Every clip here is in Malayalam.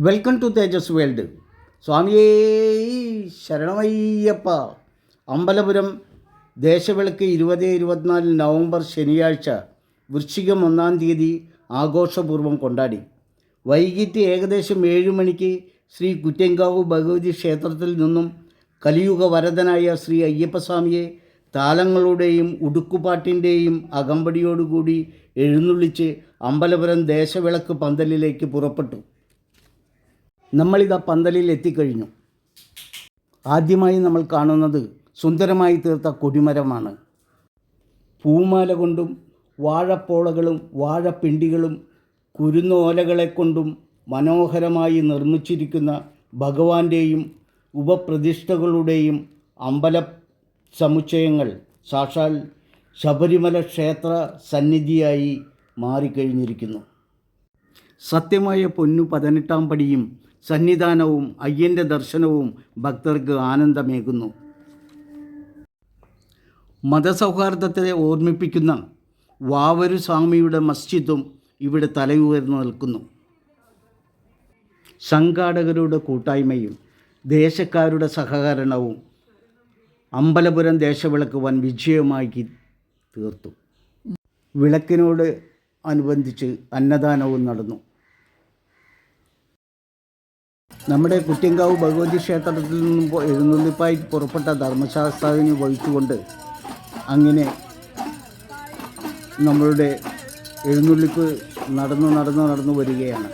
Welcome to Tejas world. സ്വാമിയേ ശരണമയ്യപ്പ. അമ്പലപുരം ദേശവിളക്ക് 2024 നവംബർ ശനിയാഴ്ച വൃശ്ചികം 1-ാം തീയതി ആഘോഷപൂർവ്വം കൊണ്ടാടി. വൈകിട്ട് ഏകദേശം 7 മണിക്ക് ശ്രീ കുറ്റങ്കാവ് ഭഗവതി ക്ഷേത്രത്തിൽ നിന്നും കലിയുഗ വരദനായ ശ്രീ അയ്യപ്പസ്വാമിയെ താലങ്ങളുടെയും ഉടുക്കുപാട്ടിൻ്റെയും അകമ്പടിയോടുകൂടി എഴുന്നള്ളിച്ച് അമ്പലപുരം ദേശവിളക്ക് പന്തലിലേക്ക് പുറപ്പെട്ടു. നമ്മളിതാ പന്തലിൽ എത്തിക്കഴിഞ്ഞു. ആദ്യമായി നമ്മൾ കാണുന്നത് സുന്ദരമായി തീർത്ത കൊടിമരമാണ്. പൂമാല കൊണ്ടും വാഴപ്പോളകളും വാഴപ്പിണ്ടികളും കുരുന്നോലകളെ കൊണ്ടും മനോഹരമായി നിർമ്മിച്ചിരിക്കുന്ന ഭഗവാന്റെയും ഉപപ്രതിഷ്ഠകളുടെയും അമ്പല സമുച്ചയങ്ങൾ സാക്ഷാൽ ശബരിമല ക്ഷേത്ര സന്നിധിയായി മാറിക്കഴിഞ്ഞിരിക്കുന്നു. സത്യമായ പൊന്നു 18-ാം പടിയും സന്നിധാനവും അയ്യൻ്റെ ദർശനവും ഭക്തർക്ക് ആനന്ദമേകുന്നു. മതസൗഹാർദ്ദത്തെ ഓർമ്മിപ്പിക്കുന്ന വാവരു സ്വാമിയുടെ മസ്ജിദും ഇവിടെ തലയുയർന്നു നിൽക്കുന്നു. സംഘാടകരുടെ കൂട്ടായ്മയും ദേശക്കാരുടെ സഹകരണവും അമ്പലപുരം ദേശവിളക്ക് വൻ വിജയമാക്കി തീർത്തു. വിളക്കിനോട് അനുബന്ധിച്ച് അന്നദാനവും നടന്നു. നമ്മുടെ കുറ്റിയങ്കാവ് ഭഗവതി ക്ഷേത്രത്തിൽ നിന്നും എഴുന്നള്ളിപ്പായി പുറപ്പെട്ട ധർമ്മശാസ്താവിനെ വഹിച്ചുകൊണ്ട് അങ്ങനെ നമ്മളുടെ എഴുന്നള്ളിപ്പ് നടന്നു വരികയാണ്.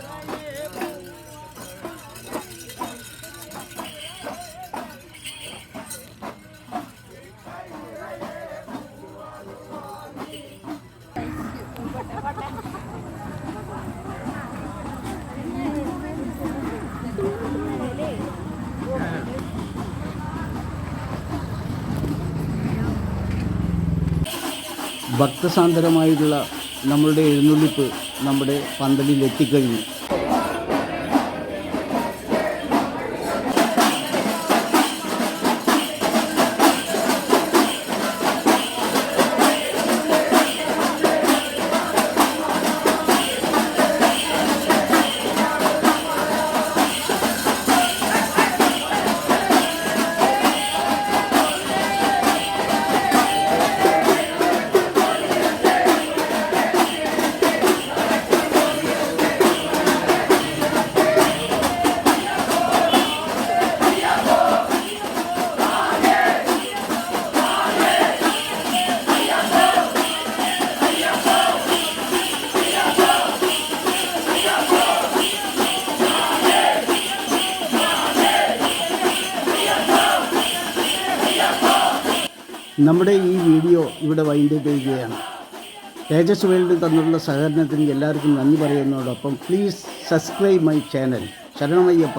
ഭക്തസാന്ദ്രമായിട്ടുള്ള നമ്മളുടെ എഴുന്നള്ളിപ്പ് നമ്മുടെ പന്തലിൽ എത്തിക്കഴിഞ്ഞു. നമ്മുടെ ഈ വീഡിയോ ഇവിടെ വൈൻഡപ്പ് ചെയ്യുകയാണ്. തേജസ് വേൾഡ് തന്നുള്ള സഹകരണത്തിന് എല്ലാവർക്കും നന്ദി പറയുന്നതോടൊപ്പം പ്ലീസ് സബ്സ്ക്രൈബ് മൈ ചാനൽ. ശരണമയ്യപ്പ.